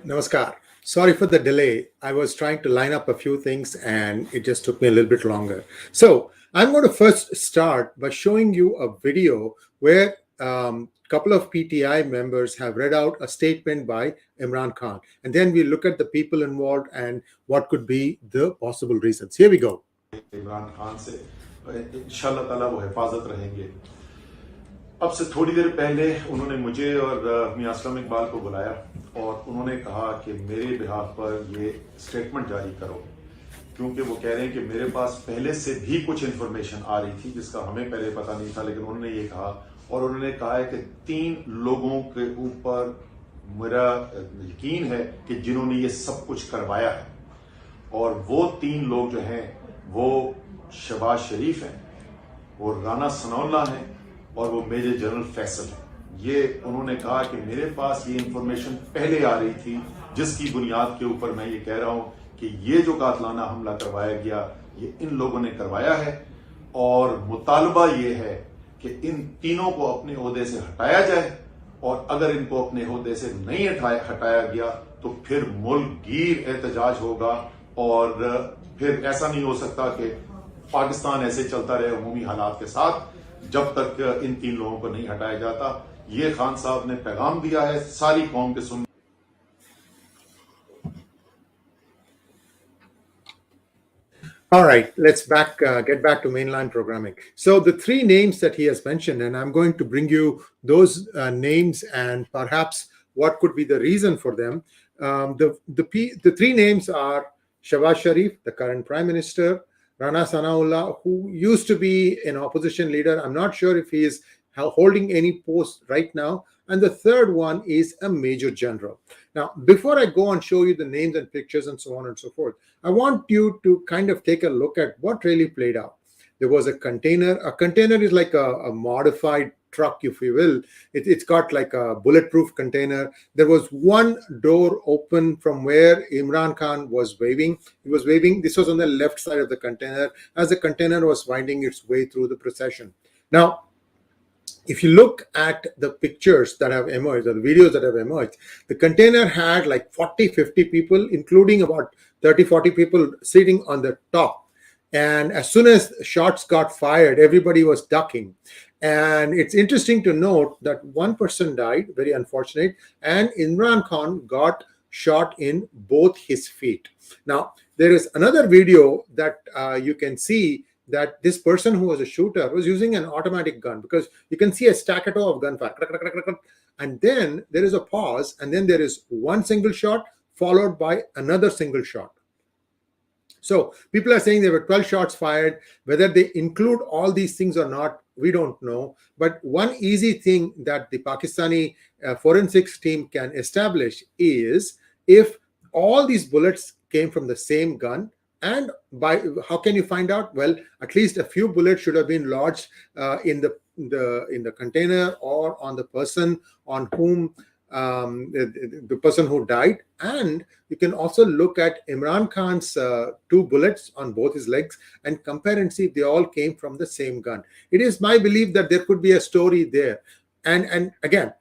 Namaskar. Sorry for the delay. I was trying to line up a few things and it just took me a little bit longer. So, I'm going to first start by showing you a video where a couple of PTI members have read out a statement by Imran Khan. And then we look at the people involved and what could be the possible reasons. Here we go. Imran Khan से इंशाल्लाह ताला वो हिफाजत रहेंगे। अब से थोड़ी देर पहले उन्होंने मुझे और मियां असलम इकबाल को बुलाया और उन्होंने कहा कि मेरे बिहाफ पर ये स्टेटमेंट जारी करो, क्योंकि वो कह रहे हैं कि मेरे पास पहले से भी कुछ इन्फॉर्मेशन आ रही थी जिसका हमें पहले पता नहीं था, लेकिन उन्होंने ये कहा और उन्होंने कहा है कि 3 लोगों के ऊपर मेरा यकीन है कि जिन्होंने ये सब कुछ करवाया है, और वो 3 लोग जो हैं वो शहबाज शरीफ हैं, वो राना सनाउल्लाह हैं और वो मेजर जनरल फैसल हैं। ये उन्होंने कहा कि मेरे पास ये इंफॉर्मेशन पहले आ रही थी जिसकी बुनियाद के ऊपर मैं ये कह रहा हूं कि ये जो कातलाना हमला करवाया गया ये इन लोगों ने करवाया है, और मुतालबा ये है कि इन तीनों को अपने ओहदे से हटाया जाए, और अगर इनको अपने ओहदे से नहीं हटाया गया तो फिर मुल्क गिर एहतजाज होगा, और फिर ऐसा नहीं हो सकता कि पाकिस्तान ऐसे चलता रहे अमूमी हालात के साथ जब तक इन 3 लोगों को नहीं हटाया जाता। ये खान साहब ने पैगाम दिया है सारी कौम के सुन। All right, let's get back to mainline programming. So the 3 names that he has mentioned, and I'm going to bring you those names and perhaps what could be the reason for them. The 3 names are Shahbaz Sharif, the current Prime Minister; Rana Sanaullah, who used to be an opposition leader. I'm not sure if he is holding any post right now. And the third one is a major general. Now, before I go and show you the names and pictures and so on and so forth, I want you to kind of take a look at what really played out. There was a container. A container is like a modified truck, if you will. It's got like a bulletproof container. There was one door open from where Imran Khan was waving. He was waving. This was on the left side of the container as the container was winding its way through the procession. Now, if you look at the pictures that have emerged or the videos that have emerged, the container had like 40, 50 people, including about 30, 40 people sitting on the top. And as soon as shots got fired, everybody was ducking. And it's interesting to note that one person died, very unfortunate, and Imran Khan got shot in both his feet. Now, there is another video that you can see that this person who was a shooter was using an automatic gun, because you can see a staccato of gunfire. And then there is a pause, and then there is one single shot followed by another single shot. So people are saying there were 12 shots fired. Whether they include all these things or not, we don't know. But one easy thing that the Pakistani forensics team can establish is if all these bullets came from the same gun. And by how can you find out? Well, at least a few bullets should have been lodged in the container or on the person on whom the person who died. And you can also look at Imran Khan's 2 bullets on both his legs and compare and see if they all came from the same gun. It is my belief that there could be a story there. And again,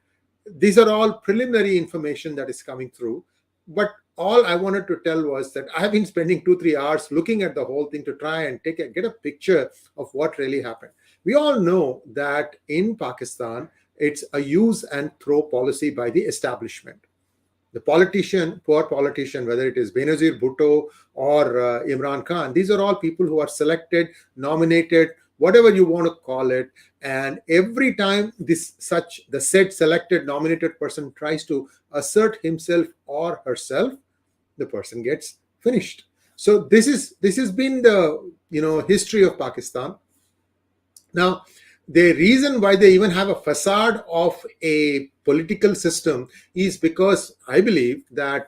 these are all preliminary information that is coming through. But all I wanted to tell was that I have been spending 2-3 hours looking at the whole thing to try and get a picture of what really happened. We all know that in Pakistan, it's a use and throw policy by the establishment. The poor politician, whether it is Benazir Bhutto or Imran Khan, these are all people who are selected, nominated, whatever you want to call it. And every time the said selected nominated person tries to assert himself or herself, the person gets finished. So this has been the history of Pakistan. Now, the reason why they even have a facade of a political system is because I believe that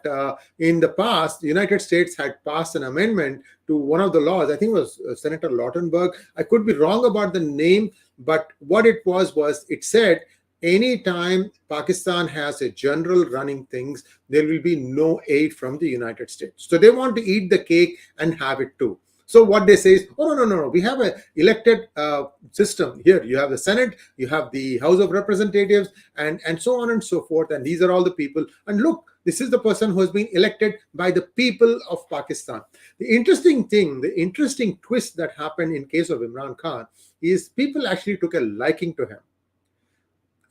in the past, the United States had passed an amendment to one of the laws. I think it was Senator Lautenberg. I could be wrong about the name, but what it was it said anytime Pakistan has a general running things, there will be no aid from the United States. So they want to eat the cake and have it too. So what they say is, oh, no. We have an elected system here. You have the Senate, you have the House of Representatives, and so on and so forth. And these are all the people. And look, This is the person who has been elected by the people of Pakistan. The interesting thing, the interesting twist that happened in case of Imran Khan is people actually took a liking to him.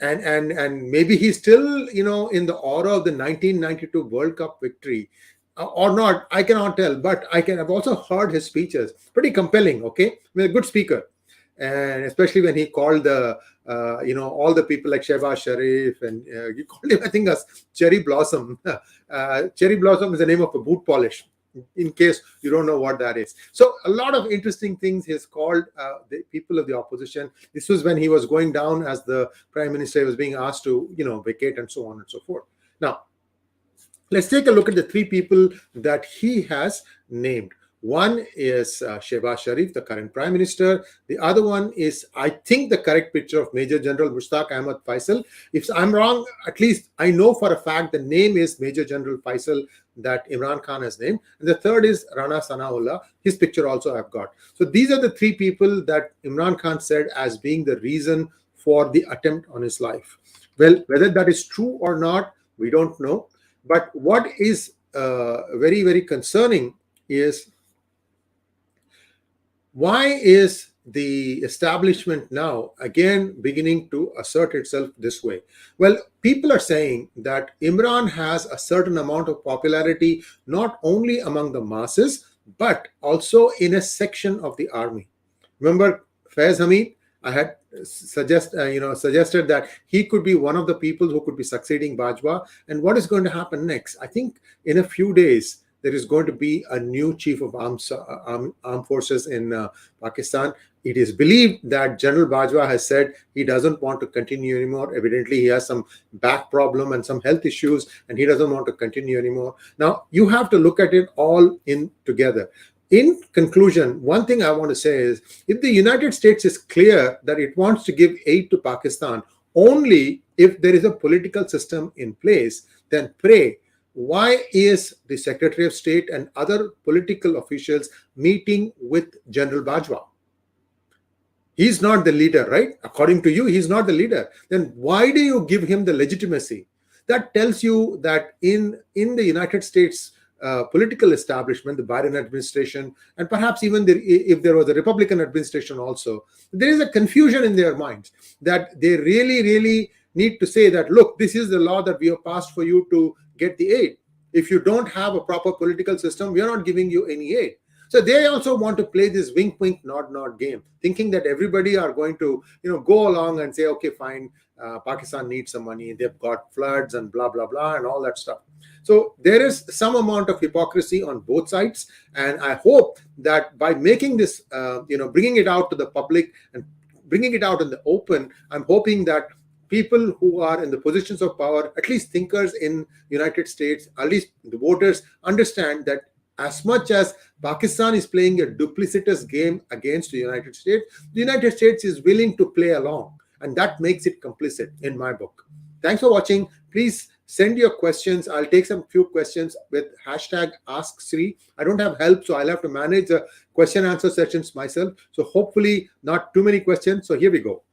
And maybe he's still, in the aura of the 1992 World Cup victory, or not. I cannot tell, but I've also heard his speeches, pretty compelling. Okay, I mean, a good speaker, and especially when he called the all the people like Shehbaz Sharif, and he called him, I think, as Cherry Blossom. Cherry Blossom is the name of a boot polish, in case you don't know what that is. So a lot of interesting things he's called the people of the opposition. This was when he was going down as the prime minister. He was being asked to vacate and so on and so forth. Now let's take a look at the three people that he has named. One is Shehbaz Sharif, the current prime minister. The other one is, I think, the correct picture of Major General Mushtaq Ahmad Faisal. If I'm wrong, at least I know for a fact the name is Major General Faisal that Imran Khan has named. And the third is Rana Sanaullah. His picture also I've got. So these are the three people that Imran Khan said as being the reason for the attempt on his life. Well, whether that is true or not, we don't know. But what is very, very concerning is, why is the establishment now again beginning to assert itself this way? Well, people are saying that Imran has a certain amount of popularity not only among the masses but also in a section of the army. Remember Faiz Hamid? I had suggested that he could be one of the people who could be succeeding Bajwa. And what is going to happen next? I think in a few days there is going to be a new chief of armed forces in Pakistan. It is believed that General Bajwa has said he doesn't want to continue anymore. Evidently, he has some back problem and some health issues, and he doesn't want to continue anymore. Now, you have to look at it all in together. In conclusion, one thing I want to say is, if the United States is clear that it wants to give aid to Pakistan only if there is a political system in place, then pray, why is the Secretary of State and other political officials meeting with General Bajwa? He's not the leader, right? According to you, he's not the leader. Then why do you give him the legitimacy? That tells you that in the United States political establishment, the Biden administration, and perhaps even if there was a Republican administration also, there is a confusion in their minds that they really, really need to say that, look, this is the law that we have passed for you to get the aid. If you don't have a proper political system, we are not giving you any aid. So they also want to play this wink, wink, nod, nod game, thinking that everybody are going to, go along and say, okay, fine, Pakistan needs some money. They've got floods and blah, blah, blah, and all that stuff. So there is some amount of hypocrisy on both sides. And I hope that by making this, bringing it out to the public and bringing it out in the open, I'm hoping that people who are in the positions of power, at least thinkers in United States, at least the voters, understand that as much as Pakistan is playing a duplicitous game against the United States is willing to play along. And that makes it complicit in my book. Thanks for watching. Please send your questions. I'll take some few questions with hashtag AskSri. I don't have help, so I'll have to manage the question answer sessions myself. So hopefully not too many questions. So here we go.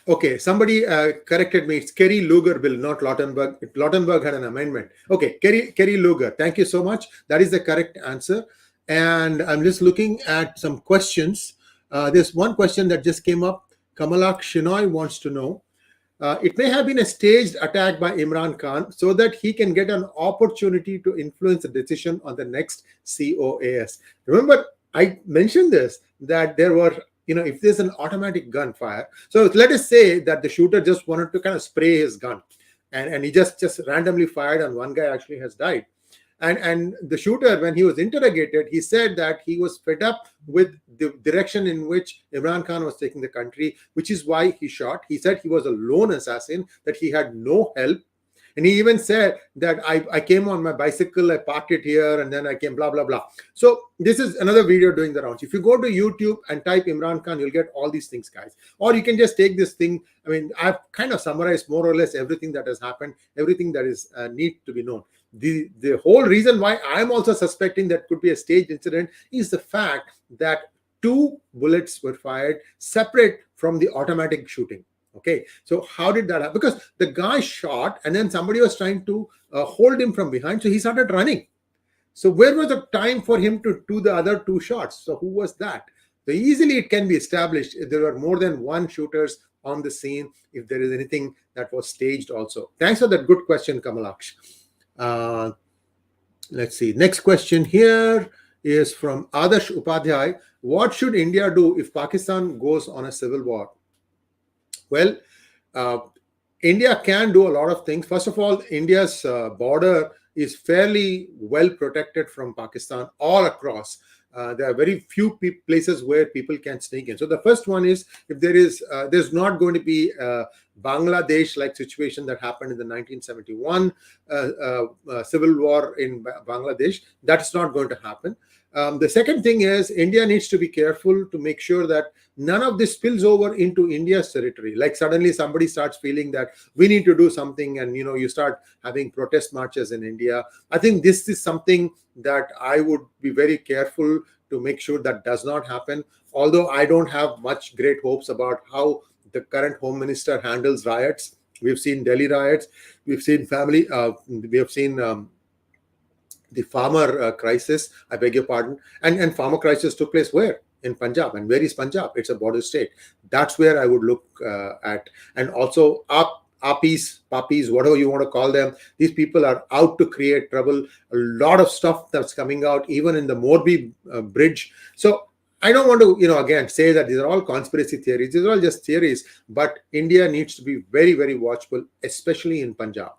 Okay, somebody corrected me. It's Kerry Lugar bill, not Lautenberg. Lautenberg had an amendment. Okay, Kerry Lugar. Thank you so much. That is the correct answer. And I'm just looking at some questions. There's one question that just came up. Kamalak Shinoy wants to know, it may have been a staged attack by Imran Khan so that he can get an opportunity to influence the decision on the next COAS. Remember, I mentioned this, that there were, if there's an automatic gunfire. So let us say that the shooter just wanted to kind of spray his gun and he just randomly fired and one guy actually has died. And the shooter, when he was interrogated, he said that he was fed up with the direction in which Imran Khan was taking the country, which is why he shot. He said he was a lone assassin, that he had no help. And he even said that I came on my bicycle, I parked it here, and then I came, blah, blah, blah. So this is another video doing the rounds. If you go to YouTube and type Imran Khan, you'll get all these things, guys. Or you can just take this thing. I mean, I've kind of summarized more or less everything that has happened, everything that is need to be known. The whole reason why I'm also suspecting that could be a staged incident is the fact that two bullets were fired separate from the automatic shooting. Okay, so how did that happen? Because the guy shot and then somebody was trying to hold him from behind, so he started running. So where was the time for him to do the other two shots? So who was that? So easily it can be established if there were more than one shooters on the scene, if there is anything that was staged also. Thanks for that good question, Kamalaksh. Uh, let's see. Next question here is from Adarsh Upadhyay. What should India do if Pakistan goes on a civil war? Well, uh, India can do a lot of things. First of all, India's border is fairly well protected from Pakistan all across. There are very few places where people can sneak in. So the first one is, if there's not going to be a Bangladesh-like situation that happened in the 1971 civil war in Bangladesh. That's not going to happen. The second thing is, India needs to be careful to make sure that none of this spills over into India's territory. Like suddenly somebody starts feeling that we need to do something, and you start having protest marches in India. I think this is something that I would be very careful to make sure that does not happen. Although I don't have much great hopes about how the current home minister handles riots. We've seen Delhi riots. We've seen we have seen the farmer crisis, I beg your pardon. And farmer crisis took place where? In Punjab. And where is Punjab? It's a border state. That's where I would look at. And also Apis, Papis, whatever you want to call them, these people are out to create trouble. A lot of stuff that's coming out, even in the Morbi bridge. So I don't want to, again, say that these are all conspiracy theories. These are all just theories. But India needs to be very, very watchful, especially in Punjab.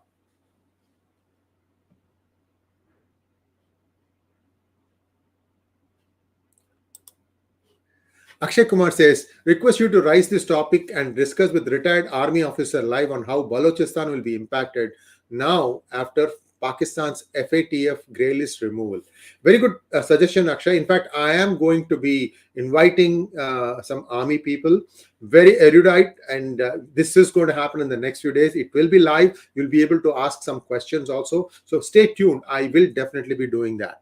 Akshay Kumar says, request you to raise this topic and discuss with retired army officer live on how Balochistan will be impacted now after Pakistan's FATF grey list removal. Very good suggestion, Akshay. In fact, I am going to be inviting some army people, very erudite, and this is going to happen in the next few days. It will be live. You'll be able to ask some questions also. So stay tuned. I will definitely be doing that.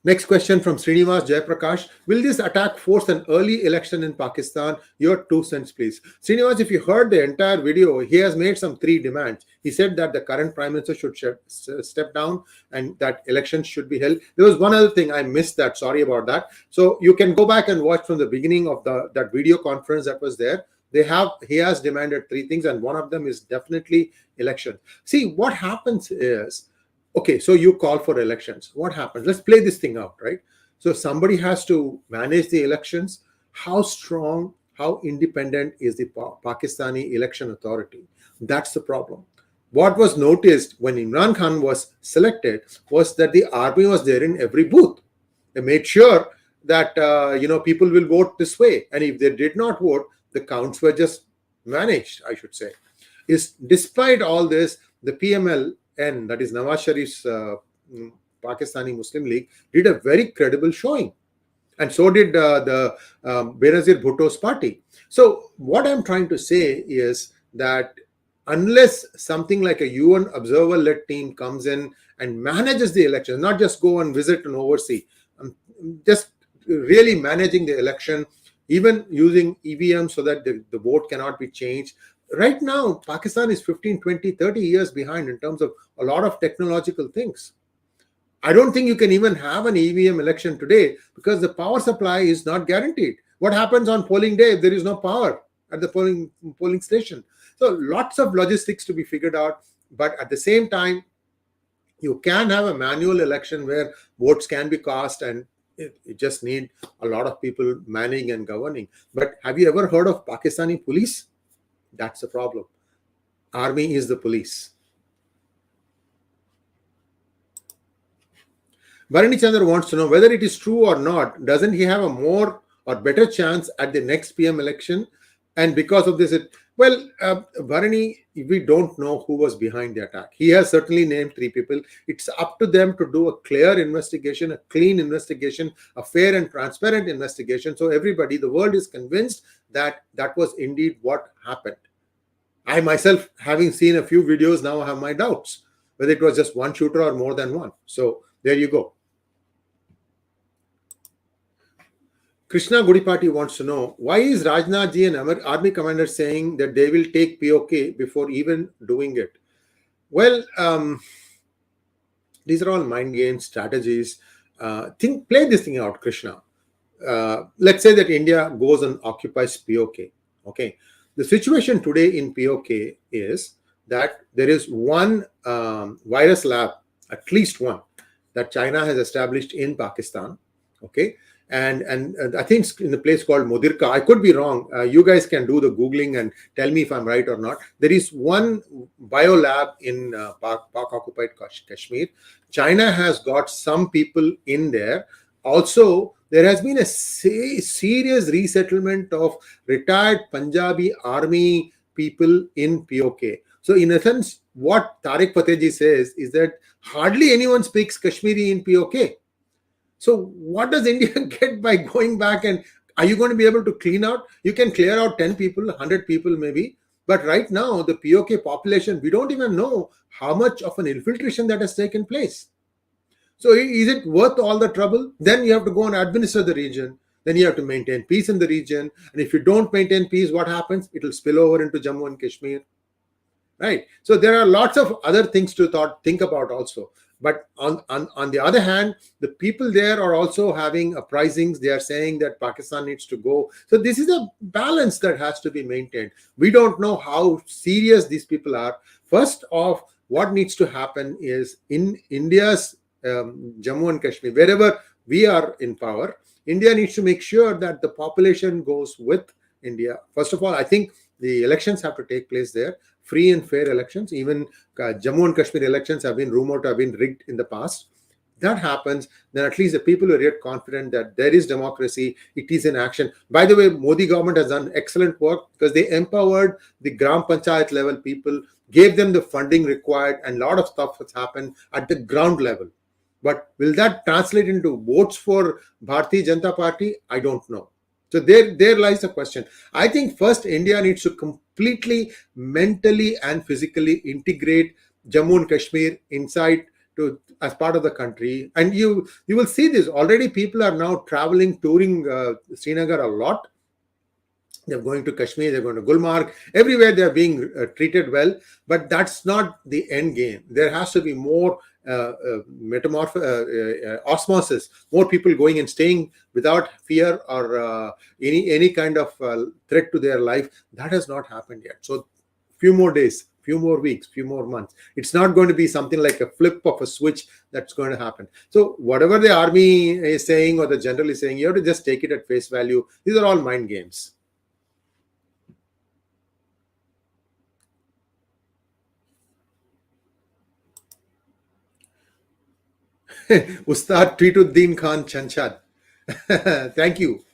Next question from Srinivas Jayaprakash. Will this attack force an early election in Pakistan? Your 2 cents, please. Srinivas, if you heard the entire video, he has made some 3 demands. He said that the current Prime Minister should step down and that elections should be held. There was one other thing, I missed that. Sorry about that. So you can go back and watch from the beginning of that video conference that was there. He has demanded 3 things, and one of them is definitely election. See, what happens is, okay, so you call for elections. What happens? Let's play this thing out, right? So somebody has to manage the elections. How strong, how independent is the Pakistani election authority? That's the problem. What was noticed when Imran Khan was selected was that the army was there in every booth. They made sure that people will vote this way, and if they did not vote, the counts were just managed, I should say. Despite all this, the PML, and that is Nawaz Sharif's Pakistani Muslim League, did a very credible showing. And so did the Benazir Bhutto's party. So what I'm trying to say is that unless something like a UN observer-led team comes in and manages the election, not just go and visit and oversee, just really managing the election, even using EVM so that the vote cannot be changed. Right now, Pakistan is 15, 20, 30 years behind in terms of a lot of technological things. I don't think you can even have an EVM election today because the power supply is not guaranteed. What happens on polling day if there is no power at the polling station? So lots of logistics to be figured out. But at the same time, you can have a manual election where votes can be cast, and it just need a lot of people managing and governing. But have you ever heard of Pakistani police? That's the problem. Army is the police. Bharani Chandra wants to know whether it is true or not. Doesn't he have a more or better chance at the next PM election? And because of this, Bharani, we don't know who was behind the attack. He has certainly named 3 people. It's up to them to do a clear investigation, a clean investigation, a fair and transparent investigation. So everybody, the world is convinced that that was indeed what happened. I myself, having seen a few videos, now have my doubts whether it was just one shooter or more than one. So there you go. Krishna Gudipati wants to know, why is Rajnath ji and army commander saying that they will take POK before even doing it? Well, these are all mind games, strategies. Play this thing out, Krishna. Let's say that India goes and occupies POK. Okay, the situation today in POK is that there is one virus lab, at least one, that China has established in Pakistan. Okay, and I think it's in a place called Modirka. I could be wrong. You guys can do the googling and tell me if I'm right or not. There is one bio lab in Pak occupied Kashmir. China has got some people in there. Also, there has been a serious resettlement of retired Punjabi army people in POK. So, in a sense, what Tariq Fatehji says is that hardly anyone speaks Kashmiri in POK. So, what does India get by going back, and are you going to be able to clean out? You can clear out 10 people, 100 people maybe. But right now, the POK population, we don't even know how much of an infiltration that has taken place. So is it worth all the trouble? Then you have to go and administer the region. Then you have to maintain peace in the region. And if you don't maintain peace, what happens? It will spill over into Jammu and Kashmir. Right. So there are lots of other things to think about also. But on the other hand, the people there are also having uprisings. They are saying that Pakistan needs to go. So this is a balance that has to be maintained. We don't know how serious these people are. First off, what needs to happen is in India's Jammu and Kashmir, wherever we are in power, India needs to make sure that the population goes with India. First of all, I think the elections have to take place there, free and fair elections. Even Jammu and Kashmir elections have been rumored to have been rigged in the past. That happens, then at least the people are yet confident that there is democracy, it is in action. By the way, Modi government has done excellent work because they empowered the Gram Panchayat level people, gave them the funding required, and a lot of stuff has happened at the ground level. But will that translate into votes for Bharatiya Janata Party? I don't know. So there lies the question. I think first India needs to completely mentally and physically integrate Jammu and Kashmir inside to as part of the country. And you will see this already. People are now traveling, touring Srinagar a lot. They're going to Kashmir, they're going to Gulmarg, everywhere they're being treated well. But that's not the end game. There has to be more osmosis, more people going and staying without fear or any kind of threat to their life. That has not happened yet. So few more days, few more weeks, few more months. It's not going to be something like a flip of a switch that's going to happen. So whatever the army is saying or the general is saying, you have to just take it at face value. These are all mind games. Ustad Tweetuddin Khan Chanchad. Thank you.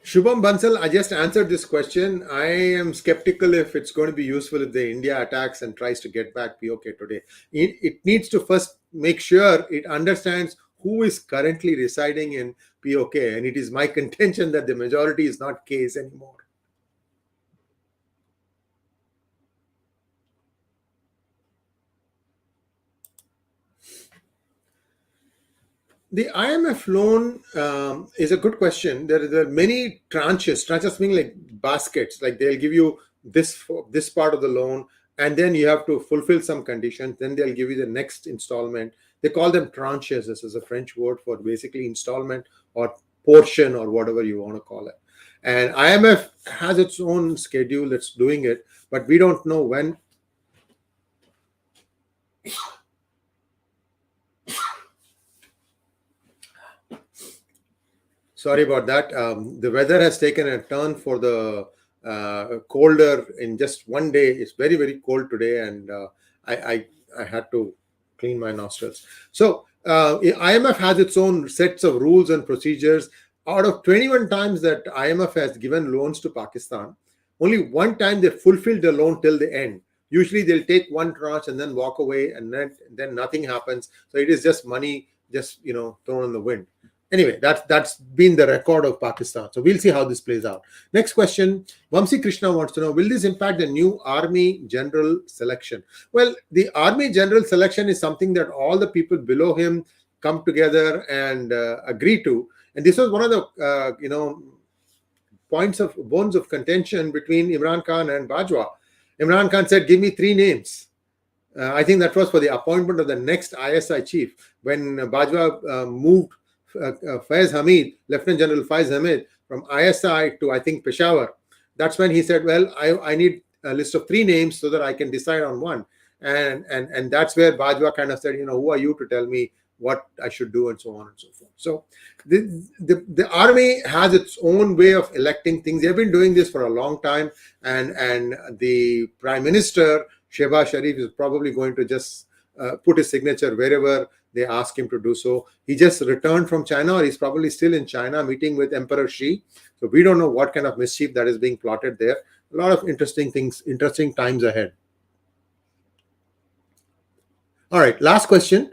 Shubham Bansal, I just answered this question. I am skeptical if it's going to be useful if the India attacks and tries to get back POK today. It needs to first make sure it understands who is currently residing in POK. And it is my contention that the majority is not case anymore. The IMF loan is a good question. There are many tranches. Tranches mean like baskets. Like they'll give you this part of the loan, and then you have to fulfill some conditions. Then they'll give you the next installment. They call them tranches. This is a French word for basically installment or portion or whatever you want to call it. And IMF has its own schedule. It's doing it, but we don't know when. Sorry about that. The weather has taken a turn for the colder in just one day. It's very, very cold today, and I had to clean my nostrils. So IMF has its own sets of rules and procedures. Out of 21 times that IMF has given loans to Pakistan, only one time they fulfilled the loan till the end. Usually they'll take one tranche and then walk away, and then nothing happens. So it is just money just thrown in the wind. Anyway, that's been the record of Pakistan. So we'll see how this plays out. Next question. Vamsi Krishna wants to know, will this impact the new army general selection? Well, the army general selection is something that all the people below him come together and agree to. And this was one of the bones of contention between Imran Khan and Bajwa. Imran Khan said, "Give me three names." I think that was for the appointment of the next ISI chief when Bajwa moved Faiz Hamid, Lieutenant General Faiz Hamid, from ISI to, I think, Peshawar. That's when he said, "Well, I need a list of three names so that I can decide on one." And that's where Bajwa kind of said, "Who are you to tell me what I should do," and so on and so forth. So the army has its own way of electing things. They've been doing this for a long time, and the Prime Minister Shehbaz Sharif is probably going to just put his signature wherever they ask him to do so. He just returned from China, or he's probably still in China meeting with Emperor Xi. So we don't know what kind of mischief that is being plotted there. A lot of interesting times ahead. All right, last question.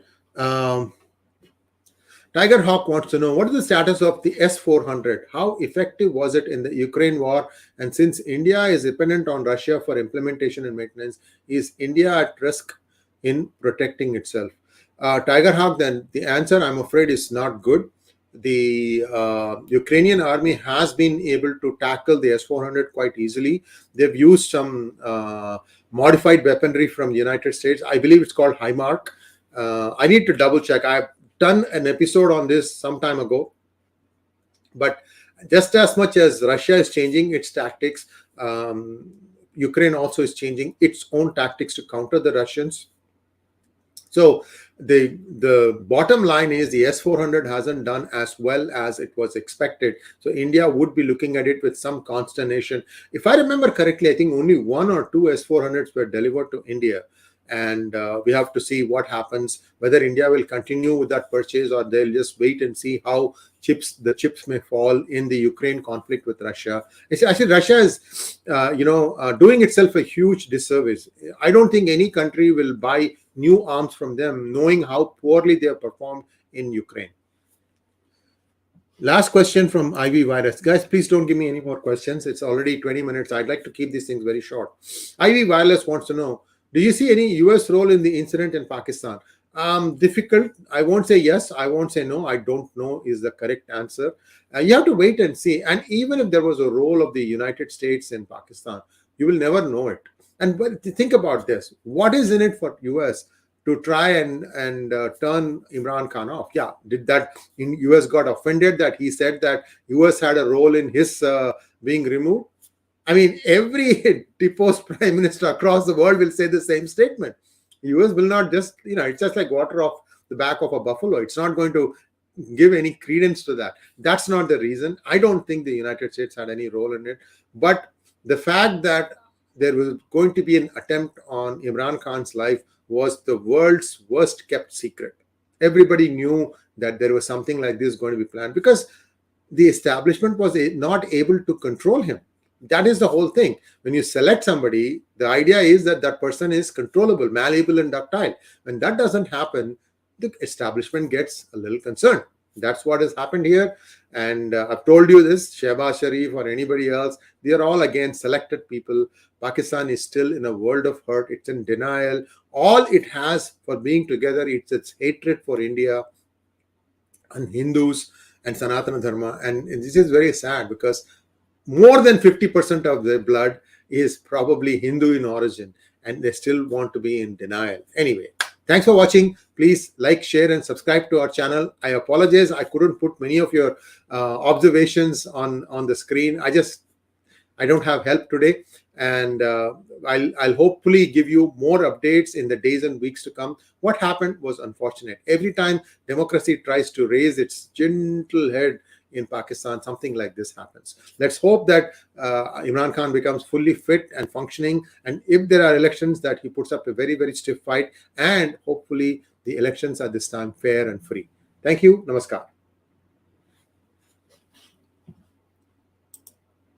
Tiger Hawk wants to know, what is the status of the S-400? How effective was it in the Ukraine war? And since India is dependent on Russia for implementation and maintenance, is India at risk in protecting itself? Tiger Hawk, then the answer, I'm afraid, is not good. The Ukrainian army has been able to tackle the S-400 quite easily. They've used some modified weaponry from the United States. I believe it's called HIMARC. I need to double check. I've done an episode on this some time ago, but just as much as Russia is changing its tactics, Ukraine also is changing its own tactics to counter the Russians. So the bottom line is the S-400 hasn't done as well as it was expected. So India would be looking at it with some consternation. If I remember correctly, I think only one or two S-400s were delivered to India. And we have to see what happens, whether India will continue with that purchase or they'll just wait and see how the chips may fall in the Ukraine conflict with Russia. Actually, Russia is, doing itself a huge disservice. I don't think any country will buy new arms from them, knowing how poorly they have performed in Ukraine. Last question from IV Virus. Guys, please don't give me any more questions. It's already 20 minutes. I'd like to keep these things very short. IV Wireless wants to know, do you see any US role in the incident in Pakistan? Difficult. I won't say yes. I won't say no. I don't know is the correct answer. You have to wait and see. And even if there was a role of the United States in Pakistan, you will never know it. But think about this. What is in it for US to try and turn Imran Khan off? Yeah, did that in US got offended that he said that US had a role in his being removed? I mean, every deposed prime minister across the world will say the same statement. The US will not just, it's just like water off the back of a buffalo. It's not going to give any credence to that. That's not the reason. I don't think the United States had any role in it. But the fact that there was going to be an attempt on Imran Khan's life was the world's worst kept secret. Everybody knew that there was something like this going to be planned because the establishment was not able to control him. That is the whole thing. When you select somebody, the idea is that that person is controllable, malleable, and ductile. When that doesn't happen, the establishment gets a little concerned. That's what has happened here. And I've told you this, Shehbaz Sharif or anybody else, they are all, again, selected people. Pakistan is still in a world of hurt. It's in denial. All it has for being together, it's its hatred for India and Hindus and Sanatana Dharma. And this is very sad because more than 50% of their blood is probably Hindu in origin, and they still want to be in denial. Anyway, thanks for watching. Please like, share, and subscribe to our channel. I apologize I couldn't put many of your observations on the screen. I don't have help today, and I'll hopefully give you more updates in the days and weeks to come. What happened was unfortunate. Every time democracy tries to raise its gentle head in Pakistan, something like this happens. Let's hope that Imran Khan becomes fully fit and functioning, and if there are elections, that he puts up a very, very stiff fight, and hopefully the elections are this time fair and free. Thank you. Namaskar.